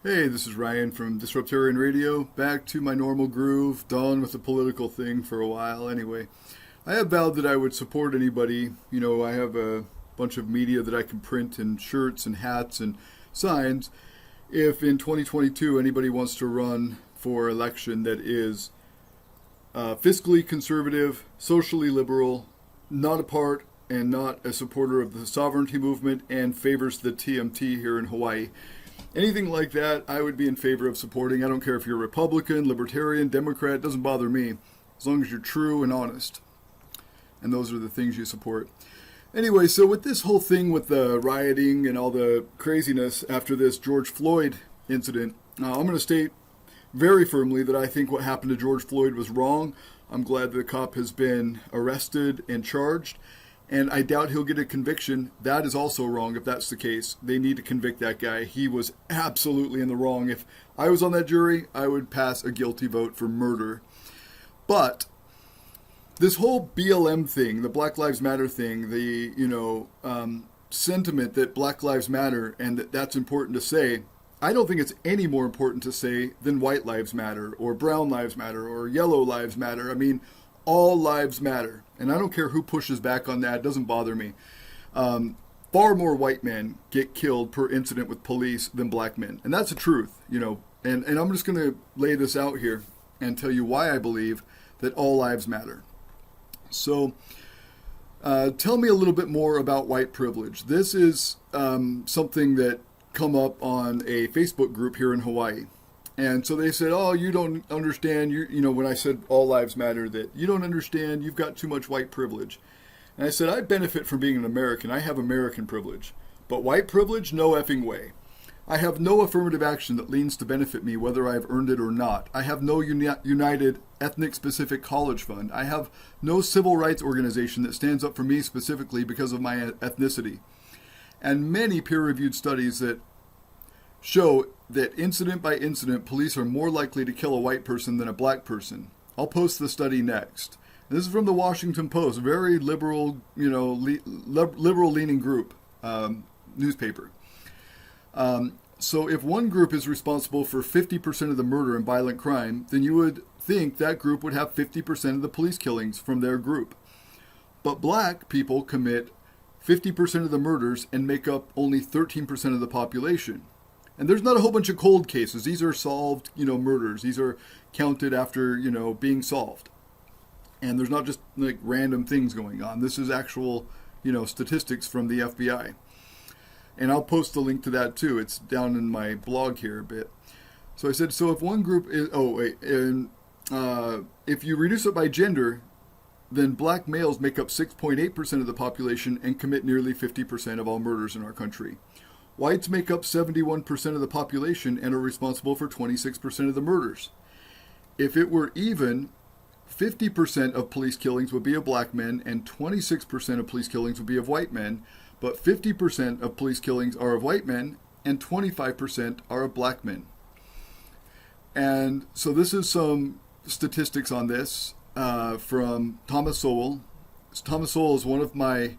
Hey, this is Ryan from Disruptarian Radio. Back to my normal groove, done with the political thing for a while. Anyway, I have vowed that I would support anybody. I have a bunch of media that I can print and shirts and hats and signs. If in 2022 anybody wants to run for election that is fiscally conservative, socially liberal, not a part and not a supporter of the sovereignty movement, and favors the TMT here in Hawaii, anything like that, I would be in favor of supporting. I don't care if you're Republican, Libertarian, Democrat, it doesn't bother me, as long as you're true and honest. And those are the things you support. Anyway, so with this whole thing with the rioting and all the craziness after this George Floyd incident, I'm going to state very firmly that I think what happened to George Floyd was wrong. I'm glad the cop has been arrested and charged. And I doubt he'll get a conviction. That is also wrong if that's the case. They need to convict that guy. He was absolutely in the wrong. If I was on that jury, I would pass a guilty vote for murder. But this whole BLM thing, the Black Lives Matter thing, the, sentiment that Black Lives Matter and that's important to say, I don't think it's any more important to say than White Lives Matter or Brown Lives Matter or Yellow Lives Matter. I mean, all lives matter. And I don't care who pushes back on that. It doesn't bother me. Far more white men get killed per incident with police than black men. And that's the truth, And I'm just going to lay this out here and tell you why I believe that all lives matter. So tell me a little bit more about white privilege. This is something that come up on a Facebook group here in Hawaii. And so they said, oh, you don't understand, when I said all lives matter, that you don't understand, you've got too much white privilege. And I said, I benefit from being an American. I have American privilege. But white privilege, no effing way. I have no affirmative action that leans to benefit me, whether I've earned it or not. I have no united ethnic-specific college fund. I have no civil rights organization that stands up for me specifically because of my ethnicity. And many peer-reviewed studies that show that incident by incident, police are more likely to kill a white person than a black person. I'll post the study next. This is from the Washington Post, very liberal, liberal-leaning group, newspaper. So if one group is responsible for 50% of the murder and violent crime, then you would think that group would have 50% of the police killings from their group. But black people commit 50% of the murders and make up only 13% of the population. And there's not a whole bunch of cold cases. These are solved, murders. These are counted after, being solved. And there's not just like random things going on. This is actual, statistics from the FBI. And I'll post the link to that too. It's down in my blog here a bit. So I said, so if one group is, if you reduce it by gender, then black males make up 6.8% of the population and commit nearly 50% of all murders in our country. Whites make up 71% of the population and are responsible for 26% of the murders. If it were even, 50% of police killings would be of black men and 26% of police killings would be of white men, but 50% of police killings are of white men and 25% are of black men. And so this is some statistics on this from Thomas Sowell. Thomas Sowell is one of my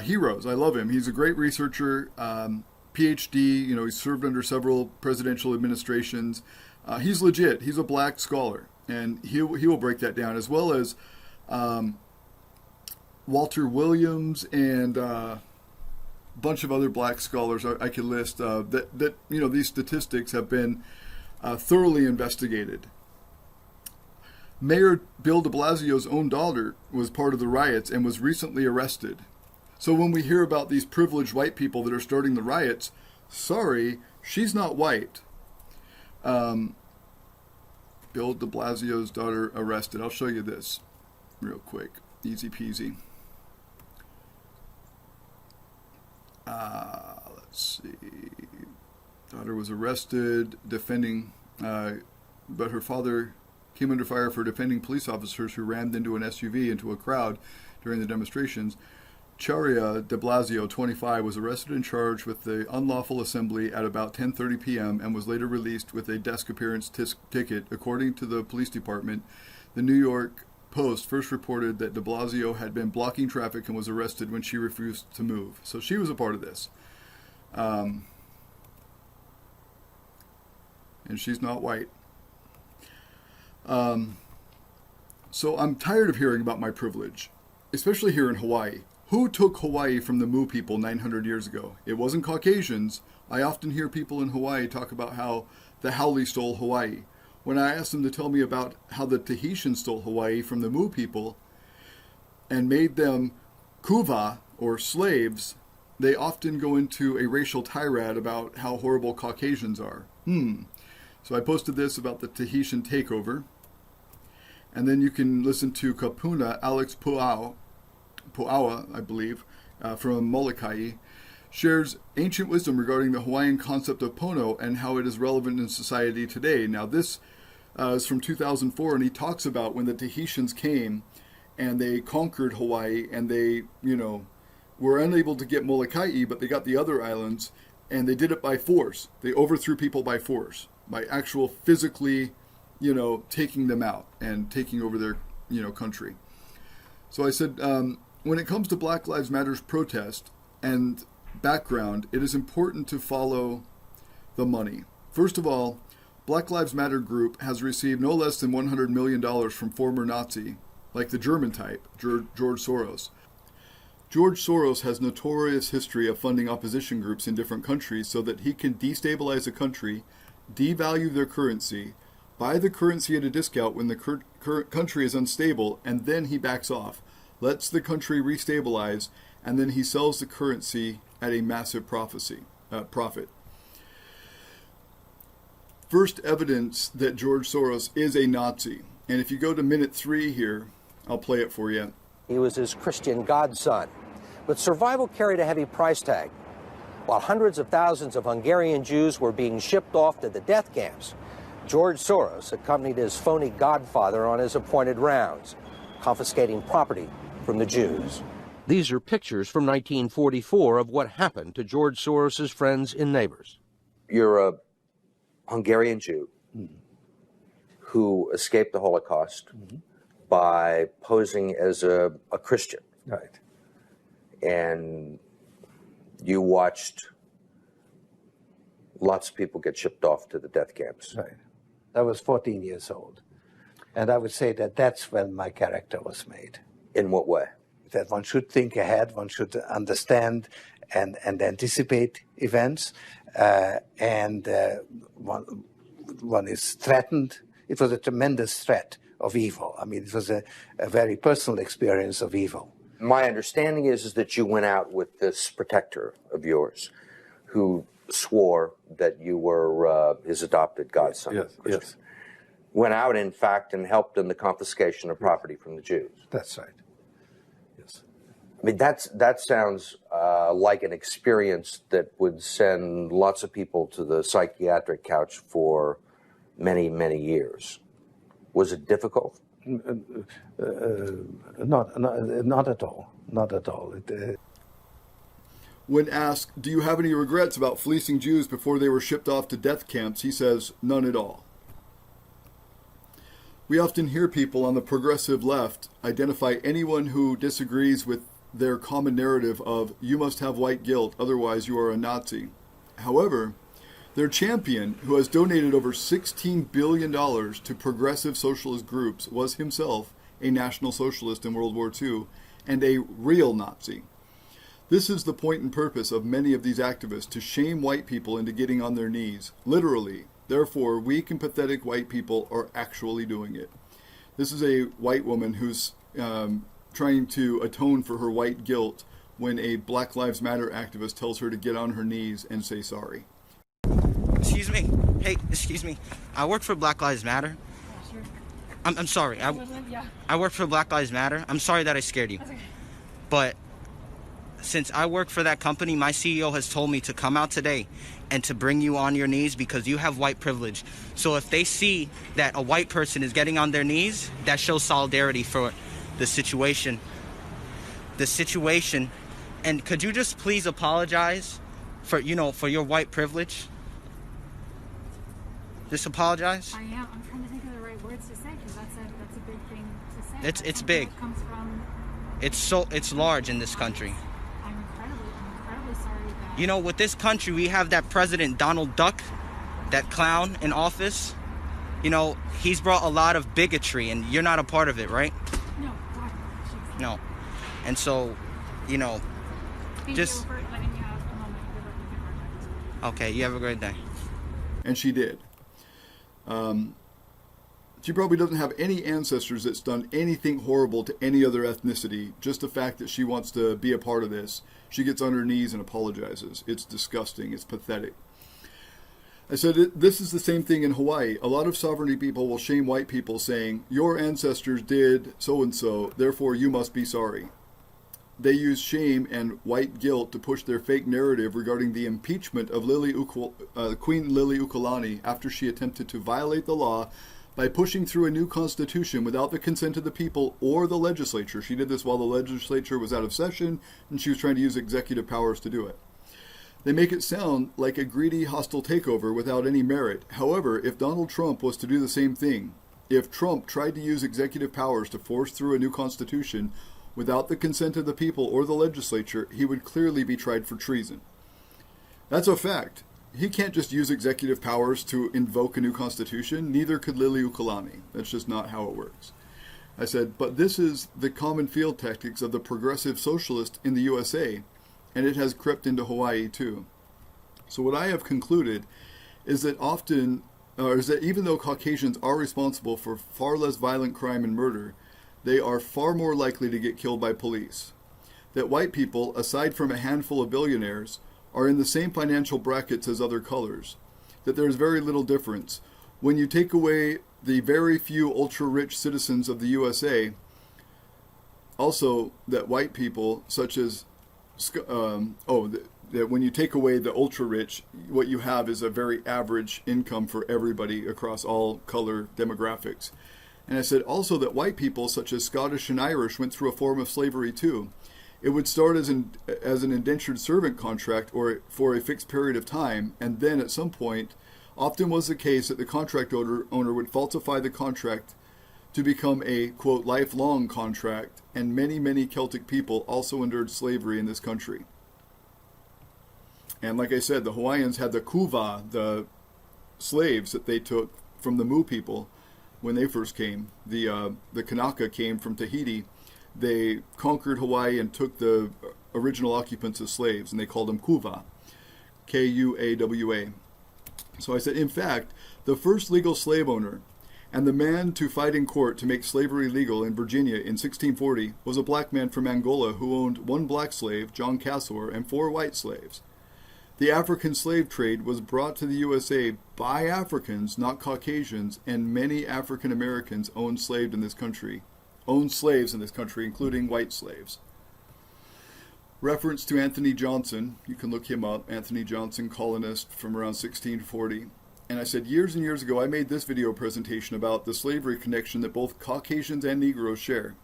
heroes. I love him. He's a great researcher. PhD, he's served under several presidential administrations. He's legit. He's a black scholar, and he will break that down, as well as Walter Williams and a bunch of other black scholars I could list that these statistics have been thoroughly investigated. Mayor Bill de Blasio's own daughter was part of the riots and was recently arrested. So when we hear about these privileged white people that are starting the riots, sorry, she's not white. Bill de Blasio's daughter arrested. I'll show you this real quick. Easy peasy. Let's see. Daughter was arrested defending, but her father came under fire for defending police officers who rammed into an SUV into a crowd during the demonstrations. Charia de Blasio, 25, was arrested and charged with the unlawful assembly at about 10:30 p.m. and was later released with a desk appearance ticket. According to the police department, the New York Post first reported that de Blasio had been blocking traffic and was arrested when she refused to move. So she was a part of this. and she's not white. So I'm tired of hearing about my privilege, especially here in Hawaii. Who took Hawaii from the Mu people 900 years ago? It wasn't Caucasians. I often hear people in Hawaii talk about how the Haole stole Hawaii. When I ask them to tell me about how the Tahitians stole Hawaii from the Mu people and made them kuva, or slaves, they often go into a racial tirade about how horrible Caucasians are. So I posted this about the Tahitian takeover. And then you can listen to Kapuna, Alex Puawa, I believe, from Molokai, shares ancient wisdom regarding the Hawaiian concept of pono and how it is relevant in society today. Now this is from 2004, and he talks about when the Tahitians came and they conquered Hawaii, and they, were unable to get Molokai, but they got the other islands, and they did it by force. They overthrew people by force, by actual physically, taking them out and taking over their, country. So I said, when it comes to Black Lives Matter's protest and background, it is important to follow the money. First of all, Black Lives Matter group has received no less than $100 million from former Nazi, like the German type, George Soros. George Soros has notorious history of funding opposition groups in different countries so that he can destabilize a country, devalue their currency, buy the currency at a discount when the country is unstable, and then he backs off, lets the country restabilize, and then he sells the currency at a massive profit. First evidence that George Soros is a Nazi. And if you go to minute 3 here, I'll play it for you. He was his Christian godson. But survival carried a heavy price tag. While hundreds of thousands of Hungarian Jews were being shipped off to the death camps, George Soros accompanied his phony godfather on his appointed rounds, confiscating property from the Jews. These are pictures from 1944 of what happened to George Soros's friends and neighbors. You're a Hungarian Jew who escaped the Holocaust by posing as a Christian. Right. And you watched lots of people get shipped off to the death camps. Right. I was 14 years old. And I would say that that's when my character was made. In what way? That one should think ahead, one should understand and anticipate events, and one is threatened. It was a tremendous threat of evil. I mean, it was a very personal experience of evil. My understanding is that you went out with this protector of yours who swore that you were his adopted godson. Yes, yes. Went out, in fact, and helped in the confiscation of property from the Jews. That's right. Yes. I mean, that sounds like an experience that would send lots of people to the psychiatric couch for many, many years. Was it difficult? Not at all. Not at all. When asked, do you have any regrets about fleecing Jews before they were shipped off to death camps, he says, none at all. We often hear people on the progressive left identify anyone who disagrees with their common narrative of, you must have white guilt, otherwise you are a Nazi. However, their champion, who has donated over $16 billion to progressive socialist groups, was himself a National Socialist in World War II and a real Nazi. This is the point and purpose of many of these activists, to shame white people into getting on their knees, literally. Therefore, weak and pathetic white people are actually doing it. This is a white woman who's trying to atone for her white guilt when a Black Lives Matter activist tells her to get on her knees and say sorry. Excuse me. Hey, excuse me. I work for Black Lives Matter. Sure. I'm sorry. I work for Black Lives Matter. I'm sorry that I scared you. That's okay. But since I work for that company, my CEO has told me to come out today and to bring you on your knees because you have white privilege. So if they see that a white person is getting on their knees, that shows solidarity for the situation. And could you just please apologize for your white privilege? Just apologize. I am. I'm trying to think of the right words to say because that's a big thing to say. It's big. That comes from. It's large in this country. I'm incredibly sorry that. With this country, we have that president, Donald Duck. that clown in office, you know, he's brought a lot of bigotry, and you're not a part of it, right? No, God, she's No. And so, you know, Thank just... you for letting me have a moment. Good luck with your project. Okay, you have a great day. And she did. She probably doesn't have any ancestors that's done anything horrible to any other ethnicity. Just the fact that she wants to be a part of this, she gets on her knees and apologizes. It's disgusting. It's pathetic. I said, this is the same thing in Hawaii. A lot of sovereignty people will shame white people saying, your ancestors did so-and-so, therefore you must be sorry. They use shame and white guilt to push their fake narrative regarding the impeachment of Queen Lily Ukulani after she attempted to violate the law by pushing through a new constitution without the consent of the people or the legislature. She did this while the legislature was out of session, and she was trying to use executive powers to do it. They make it sound like a greedy, hostile takeover without any merit. However, if Donald Trump was to do the same thing, if Trump tried to use executive powers to force through a new constitution without the consent of the people or the legislature, he would clearly be tried for treason. That's a fact. He can't just use executive powers to invoke a new constitution. Neither could Lily Ukulani. That's just not how it works. I said, but this is the common field tactics of the progressive socialist in the USA, and it has crept into Hawaii too. So what I have concluded is that even though Caucasians are responsible for far less violent crime and murder, they are far more likely to get killed by police. That white people, aside from a handful of billionaires, are in the same financial brackets as other colors. That there is very little difference. When you take away the very few ultra-rich citizens of the USA, also that white people, such as, that when you take away the ultra-rich, what you have is a very average income for everybody across all color demographics. And I said also that white people, such as Scottish and Irish, went through a form of slavery too. It would start as an indentured servant contract or for a fixed period of time, and then at some point, often was the case that the contract owner would falsify the contract to become a, quote, lifelong contract, and many, many Celtic people also endured slavery in this country. And like I said, the Hawaiians had the kuva, the slaves that they took from the Mu people when they first came. The Kanaka came from Tahiti. They conquered Hawaii and took the original occupants as slaves, and they called them kuva, Kuawa. So I said, in fact, the first legal slave owner and the man to fight in court to make slavery legal in Virginia in 1640 was a black man from Angola who owned one black slave, John Castleor, and 4 white slaves. The African slave trade was brought to the USA by Africans, not Caucasians, and many African Americans owned slaves in this country, including white slaves. Reference to Anthony Johnson, you can look him up, Anthony Johnson, colonist from around 1640. And I said years and years ago I made this video presentation about the slavery connection that both Caucasians and Negroes share.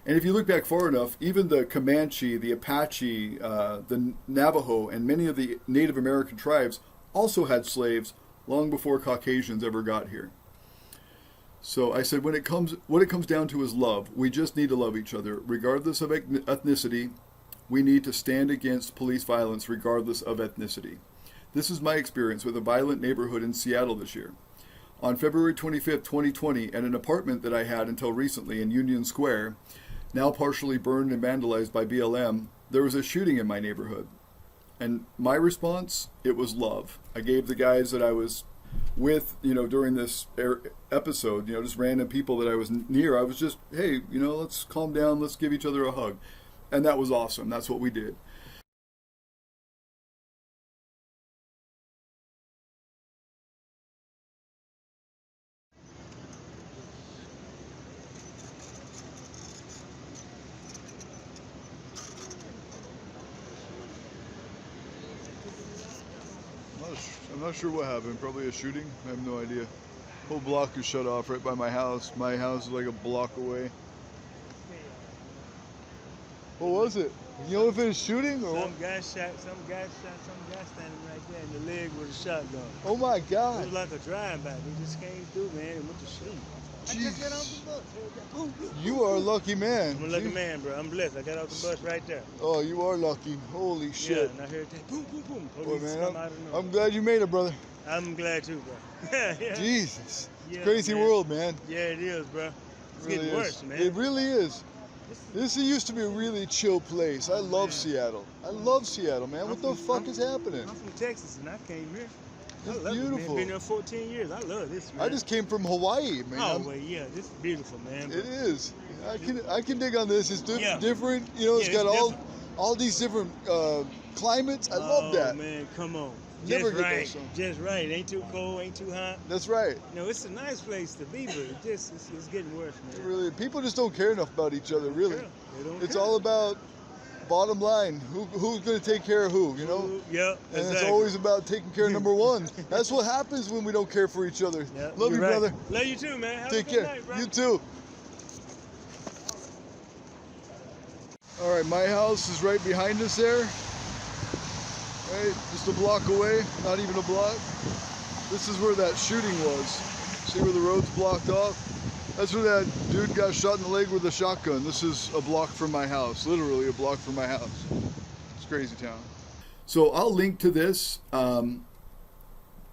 And if you look back far enough, even the Comanche, the Apache, the Navajo, and many of the Native American tribes also had slaves long before Caucasians ever got here. So I said what it comes down to is love. We just need to love each other. Regardless of ethnicity, we need to stand against police violence regardless of ethnicity. This is my experience with a violent neighborhood in Seattle this year. On February 25th, 2020, at an apartment that I had until recently in Union Square, now partially burned and vandalized by BLM, there was a shooting in my neighborhood. And my response, it was love. I gave the guys that I was with, during this episode, just random people that I was near, I was just, hey, let's calm down, let's give each other a hug. And that was awesome. That's what we did. I'm not sure what happened. Probably a shooting. I have no idea. Whole block is shut off right by my house. My house is like a block away. What was it? You know if it was shooting or some guy shot some guy standing right there in the leg with a shotgun. Oh my It God! was like a drive-by. They just came through, man, and went to shoot. I just got off the bus. Boom, boom, You are a lucky man. I'm a lucky man, bro. I'm blessed. I got off the bus right there. Oh, you are lucky. Holy shit! Yeah, and I heard that boom, boom, boom. Boy, Police man, come out of nowhere. I'm glad you made it, brother. I'm glad too, bro. Yeah. Jesus. It's Yeah, a crazy man. world, man. Yeah, it is, bro. It's It really getting is. worse, man. It really is. This used to be a really chill place. I love man. Seattle. I love Seattle, man. What the fuck is happening? I'm from Texas, and I came here. It's I love beautiful. it, man. Been there 14 years. I love this, man. I just came from Hawaii, man. Oh, well, yeah, this is beautiful, man. It is. I can dig on this. It's Yeah. different. You know, it's Yeah, got it's all different. all these different climates. I love that. Oh, man, come on. Never just get right. those songs. Just right. Ain't too cold, ain't too hot. That's right. No, it's a nice place to be, but it's getting worse, man. Really, people just don't care enough about each other. Really, They don't it's care. all about bottom line. Who's going to take care of who? You know. Yep, And exactly. it's always about taking care of number one. That's what happens when we don't care for each other. Yep, Love you, you're right. brother. Love you too, man. Have Take a good care. night, bro. You too. All right, my house is right behind us there. Right, just a block away, not even a block. This is where that shooting was. See where the road's blocked off? That's where that dude got shot in the leg with a shotgun. This is a block from my house, literally a block from my house. It's crazy town. So I'll link to this.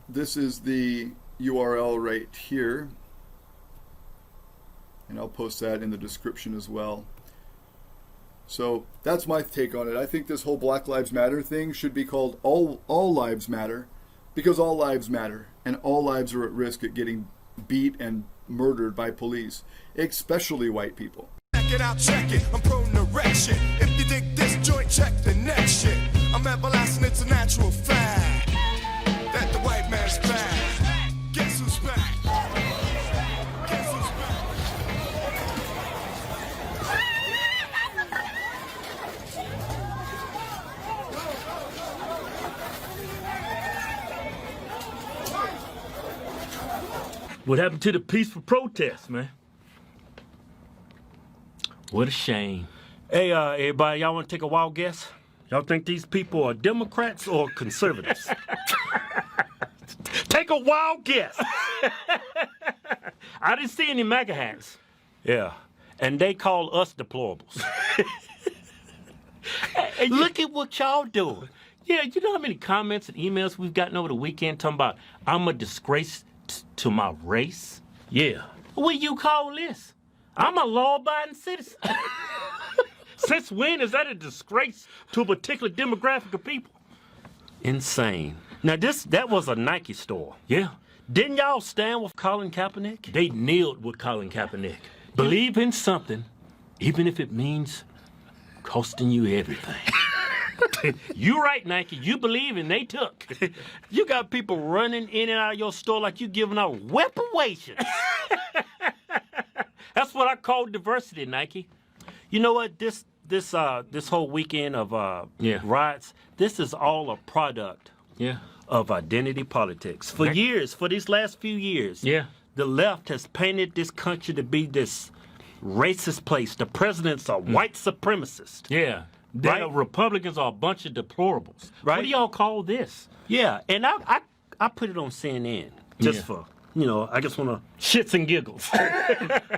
This is the URL right here. And I'll post that in the description as well. So that's my take on it. I think this whole Black Lives Matter thing should be called All Lives Matter, because all lives matter, and all lives are at risk at getting beat and murdered by police, especially white people. Check it out, check it. I'm prone to wreck shit. If you dig this joint, check the next shit. I'm everlasting, it's a natural fact that the white man's back. Guess who's back? Guess who's back? What happened to the peaceful protest, man? What a shame. Hey, everybody, y'all want to take a wild guess? Y'all think these people are Democrats or conservatives? Take a wild guess. I didn't see any MAGA hats. Yeah, and they call us deplorables. Hey, look at what y'all doing. Yeah, you know how many comments and emails we've gotten over the weekend talking about I'm a disgrace to my race? Yeah. What do you call this? I'm a law-abiding citizen. Since when is that a disgrace to a particular demographic of people? Insane. Now that was a Nike store. Yeah. Didn't y'all stand with Colin Kaepernick? They kneeled with Colin Kaepernick. Believe in something, even if it means costing you everything. You right, Nike. You believe and they took. You got people running in and out of your store like you giving out reparations. That's what I call diversity, Nike. You know what? This whole weekend of riots, this is all a product of identity politics. For years, for these last few years, the left has painted this country to be this racist place. The president's a white supremacist. Yeah. Right? Republicans are a bunch of deplorables. Right. What do y'all call this? Yeah, and I put it on CNN just for, I just want to shits and giggles.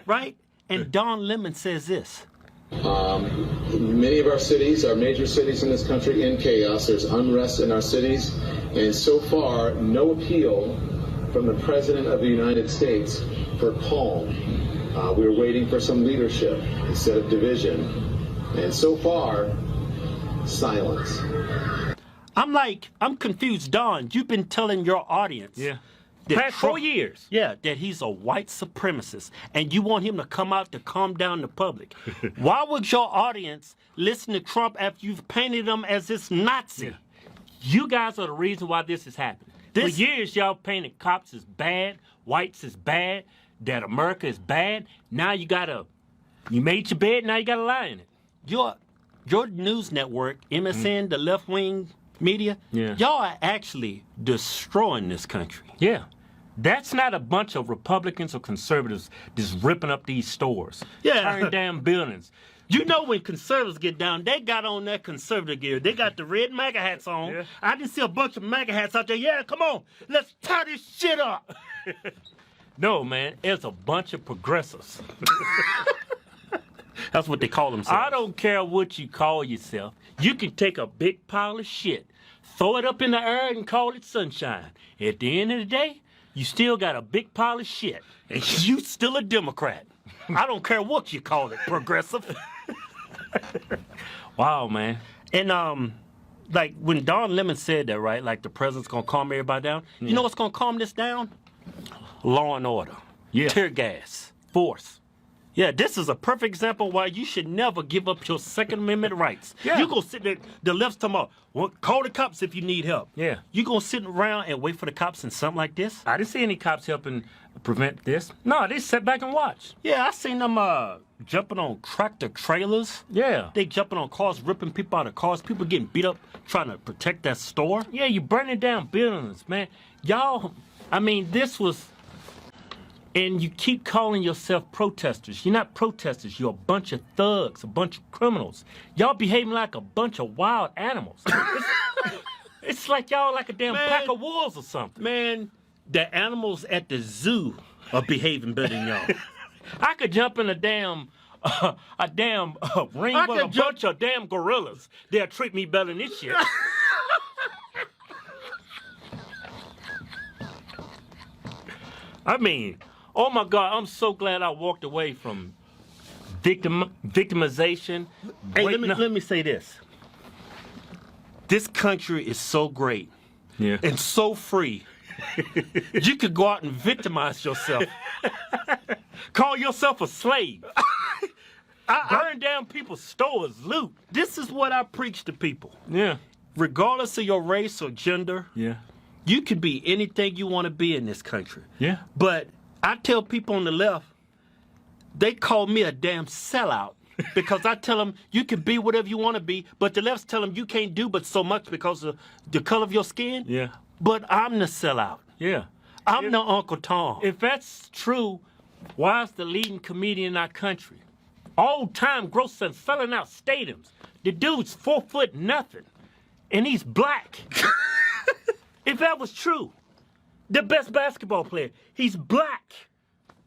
Right? And Don Lemon says this. Many of our cities, our major cities in this country, in chaos. There's unrest in our cities. And so far, no appeal from the President of the United States for calm. We're waiting for some leadership instead of division. And so far, silence. I'm confused, Don. You've been telling your audience. Past 4 years. Yeah, that he's a white supremacist, and you want him to come out to calm down the public. Why would your audience listen to Trump after you've painted him as this Nazi? Yeah. You guys are the reason why this is happening. For years, y'all painted cops as bad, whites as bad, that America is bad. Now you made your bed, now you gotta lie in it. Your news network, MSN, the left-wing media, y'all are actually destroying this country. Yeah. That's not a bunch of Republicans or conservatives just ripping up these stores, tearing down buildings. You know when conservatives get down, they got on that conservative gear. They got the red MAGA hats on. Yeah. I didn't see a bunch of MAGA hats out there. Yeah, come on, let's tie this shit up. No, man, it's a bunch of progressives. That's what they call themselves. I don't care what you call yourself. You can take a big pile of shit, throw it up in the air and call it sunshine. At the end of the day, you still got a big pile of shit, and you still a Democrat. I don't care what you call it, progressive. Wow, man. And like when Don Lemon said that, right? Like the president's gonna calm everybody down. You know what's gonna calm this down? Law and order. Yeah. Tear gas. Force. Yeah, this is a perfect example why you should never give up your Second Amendment rights. Yeah. You gonna sit there, the left's talking about, well, call the cops if you need help. Yeah. You gonna sit around and wait for the cops in something like this? I didn't see any cops helping prevent this. No, they sat back and watched. Yeah, I seen them jumping on tractor trailers. Yeah. They jumping on cars, ripping people out of cars, people getting beat up trying to protect that store. Yeah, you burning down buildings, man. Y'all, I mean, this was... And you keep calling yourself protesters. You're not protesters. You're a bunch of thugs, a bunch of criminals. Y'all behaving like a bunch of wild animals. It's like y'all like a damn pack of wolves or something. Man, the animals at the zoo are behaving better than y'all. I could jump in a damn ring with a bunch of damn gorillas. They'll treat me better than this shit. I mean... Oh my God, I'm so glad I walked away from victimization. Hey, let me say this. This country is so great and so free. You could go out and victimize yourself. Call yourself a slave. Burn down people's stores, loot. This is what I preach to people. Yeah. Regardless of your race or gender, you can be anything you want to be in this country. Yeah. But I tell people on the left, they call me a damn sellout because I tell them you can be whatever you want to be, but the left's tell them you can't do but so much because of the color of your skin. Yeah. But I'm the sellout. Yeah. I'm the Uncle Tom. If that's true, why is the leading comedian in our country all-time grosser selling out stadiums? The dude's 4 foot nothing, and he's black. If that was true, the best basketball player, he's black.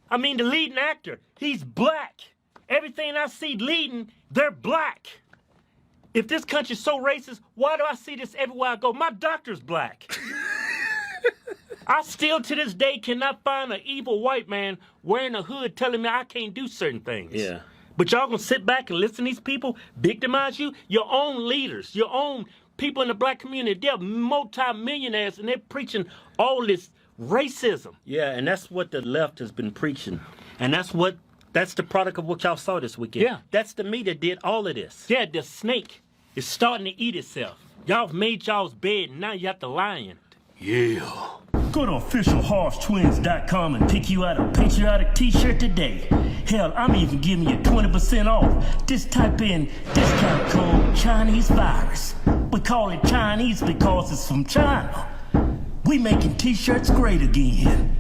I mean, the leading actor, he's black. Everything I see leading, they're black. If this country's so racist, why do I see this everywhere I go? My doctor's black. I still, to this day, cannot find an evil white man wearing a hood telling me I can't do certain things. Yeah. But y'all gonna sit back and listen to these people victimize you? Your own leaders, your own people in the black community, they're multi-millionaires and they're preaching all this racism. Yeah, and that's what the left has been preaching. And that's the product of what y'all saw this weekend. Yeah. That's the meat that did all of this. Yeah, the snake is starting to eat itself. Y'all have made y'all's bed and now you have to lie in it. Yeah. Go to officialhorsestwins.com and pick you out a patriotic t-shirt today. Hell, I'm even giving you 20% off. Just type in discount code Chinese Virus. We call it Chinese because it's from China. We making t-shirts great again.